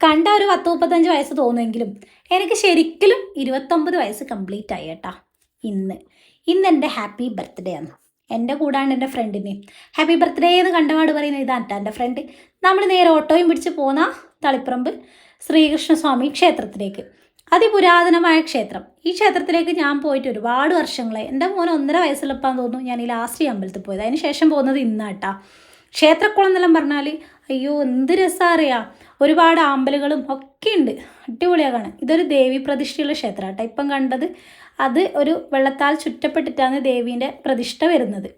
കണ്ട ഒരു 10-35 വയസ്സ് തോന്നുമെങ്കിലും എനിക്ക് ശരിക്കും 29 വയസ്സ് കംപ്ലീറ്റ് ആയി കേട്ടാ. ഇന്ന് എൻ്റെ ഹാപ്പി ബർത്ത്ഡേ ആണ്. എൻ്റെ കൂടാണ്ട് എൻ്റെ ഫ്രണ്ടിനെയും ഹാപ്പി ബർത്ത്ഡേ എന്ന് കണ്ടപാട് പറയുന്നത് ഇതാണ് കേട്ടോ എൻ്റെ ഫ്രണ്ട്. നമ്മൾ നേരെ ഓട്ടോയും പിടിച്ച് പോകുന്ന തളിപ്പറമ്പ് ശ്രീകൃഷ്ണസ്വാമി ക്ഷേത്രത്തിലേക്ക്. അതിപുരാതനമായ ക്ഷേത്രം. ഈ ക്ഷേത്രത്തിലേക്ക് ഞാൻ പോയിട്ട് ഒരുപാട് വർഷങ്ങളായി. എൻ്റെ മോൻ 1.5 വയസ്സുള്ളപ്പാന്ന് തോന്നുന്നു ഞാൻ ഈ ലാസ്റ്റ് അമ്പലത്തിൽ പോയത്. അതിന് ശേഷം പോകുന്നത് ഇന്നാട്ടാ. ക്ഷേത്രക്കുളം എന്നെല്ലാം പറഞ്ഞാൽ അയ്യോ എന്ത് രസമാണ് അറിയാം. ഒരുപാട് ആമ്പലുകളും ഒക്കെ ഉണ്ട്, അടിപൊളിയാണ് കാണാൻ. ഇതൊരു ദേവി പ്രതിഷ്ഠയുള്ള ക്ഷേത്രം കേട്ടോ. ഇപ്പം കണ്ടത് അത് ഒരു വെള്ളത്താൽ ചുറ്റപ്പെട്ടിട്ടാണ് ദേവീൻ്റെ പ്രതിഷ്ഠ വരുന്നത്.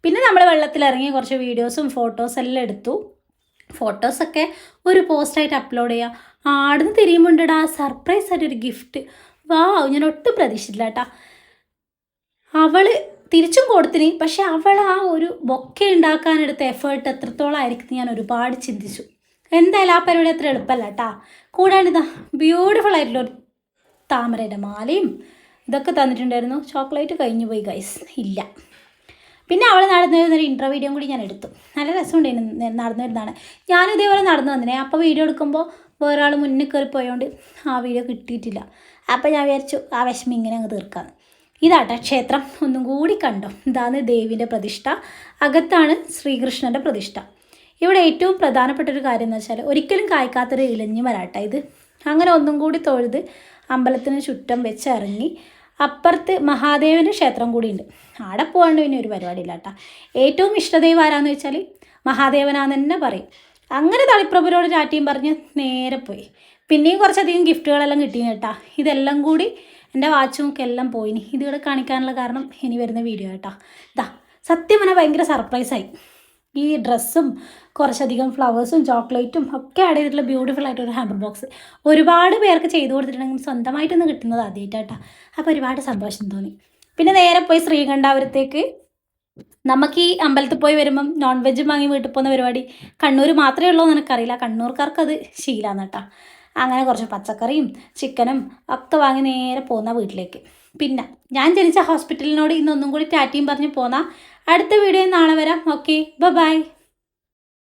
പിന്നെ നമ്മൾ വെള്ളത്തിലിറങ്ങി കുറച്ച് വീഡിയോസും ഫോട്ടോസും എല്ലാം എടുത്തു. ഫോട്ടോസൊക്കെ ഒരു പോസ്റ്റായിട്ട് അപ്ലോഡ് ചെയ്യുക. ആടുന്ന് തിരിയുമ്പോണ്ടാ സർപ്രൈസ് ആയിട്ടൊരു ഗിഫ്റ്റ്. ഞാൻ ഒട്ടും പ്രതീക്ഷിച്ചില്ല കേട്ടോ. അവൾ തിരിച്ചും കൊടുത്തിന്. പക്ഷെ അവൾ ആ ഒരു ബൊക്കെ ഉണ്ടാക്കാനെടുത്ത എഫേർട്ട് എത്രത്തോളം ആയിരിക്കും ഞാൻ ഒരുപാട് ചിന്തിച്ചു. എന്തായാലും ആ പരിപാടി അത്ര എളുപ്പമല്ല കേട്ടോ. കൂടാണ്ട് ഇതാ ബ്യൂട്ടിഫുൾ ആയിട്ടുള്ള ഒരു താമരയുടെ മാലയും ഇതൊക്കെ തന്നിട്ടുണ്ടായിരുന്നു. ചോക്ലേറ്റ് കഴിഞ്ഞു പോയി ഗൈസ്, ഇല്ല. പിന്നെ അവൾ നടന്നു വരുന്നൊരു ഇൻട്രോ വീഡിയോ കൂടി ഞാൻ എടുത്തു. നല്ല രസമുണ്ടായിരുന്നു നടന്നു വരുന്നതാണ്. ഞാനും ഇതേപോലെ നടന്നു വന്നിനെ. അപ്പോൾ വീഡിയോ എടുക്കുമ്പോൾ വേറൊരാൾ മുന്നിൽ കയറി പോയതുകൊണ്ട് ആ വീഡിയോ കിട്ടിയിട്ടില്ല. അപ്പോൾ ഞാൻ വിചാരിച്ചു ആ വിഷമം ഇങ്ങനെ അങ്ങ് തീർക്കാമെന്ന്. ഇതാട്ടെ ക്ഷേത്രം, ഒന്നും കൂടി കണ്ടോ. ഇതാണ് ദേവീൻ്റെ പ്രതിഷ്ഠ, അകത്താണ് ശ്രീകൃഷ്ണൻ്റെ പ്രതിഷ്ഠ. ഇവിടെ ഏറ്റവും പ്രധാനപ്പെട്ട ഒരു കാര്യം എന്ന് വെച്ചാൽ ഒരിക്കലും കായ്ക്കാത്തൊരു ഇലഞ്ഞി മരാട്ട ഇത്. അങ്ങനെ ഒന്നും കൂടി തൊഴുത് അമ്പലത്തിന് ചുറ്റം വെച്ച് ഇറങ്ങി അപ്പുറത്ത് മഹാദേവൻ്റെ ക്ഷേത്രം കൂടിയുണ്ട്. അവിടെ പോകാണ്ട് പിന്നെ ഒരു പരിപാടിയില്ല കേട്ടോ. ഏറ്റവും ഇഷ്ടദൈവം ആരാന്ന് വെച്ചാൽ മഹാദേവനാന്ന് തന്നെ പറയും. അങ്ങനെ തളിപ്രഭുരോട് ചാറ്റിയും പറഞ്ഞ് നേരെ പോയി. പിന്നെയും കുറച്ചധികം ഗിഫ്റ്റുകളെല്ലാം കിട്ടീന് കേട്ടോ. ഇതെല്ലാം കൂടി എൻ്റെ വാച്ചും ഒക്കെ എല്ലാം പോയിനി. ഇതിവിടെ കാണിക്കാനുള്ള കാരണം ഇനി വരുന്ന വീഡിയോ കേട്ടോ. ഇതാ സത്യം പറഞ്ഞാൽ ഭയങ്കര സർപ്രൈസായി. ഈ ഡ്രസ്സും കുറച്ചധികം ഫ്ലവേഴ്സും ചോക്ലേറ്റും ഒക്കെ ആഡ് ചെയ്തിട്ടുള്ള ബ്യൂട്ടിഫുൾ ആയിട്ടൊരു ഹാമ്പർ ബോക്സ് ഒരുപാട് പേർക്ക് ചെയ്തു കൊടുത്തിട്ടുണ്ടെങ്കിൽ സ്വന്തമായിട്ടൊന്ന് കിട്ടുന്നത് ആദ്യമായിട്ടാട്ടോ. അപ്പോൾ ഒരുപാട് സന്തോഷം തോന്നി. പിന്നെ നേരെ പോയി ശ്രീകണ്ഠാപുരത്തേക്ക്. നമുക്ക് ഈ അമ്പലത്തിൽ പോയി വരുമ്പം നോൺ വെജ് വാങ്ങി വീട്ടിൽ പോകുന്ന പരിപാടി കണ്ണൂർ മാത്രമേ ഉള്ളൂ എന്ന് എനിക്കറിയില്ല. കണ്ണൂർക്കാർക്ക് അത് ശീലമാണ് കേട്ടോ. അങ്ങനെ കുറച്ച് പച്ചക്കറിയും ചിക്കനും ഒക്കെ വാങ്ങി നേരെ പോകുന്ന വീട്ടിലേക്ക്. പിന്നെ ഞാൻ ജനിച്ച ഹോസ്പിറ്റലിനോട് ഇന്നൊന്നും കൂടി ടാറ്റിയും പറഞ്ഞ് പോന്നാൽ അടുത്ത വീഡിയോ നാളെ വരാം. Okay, by.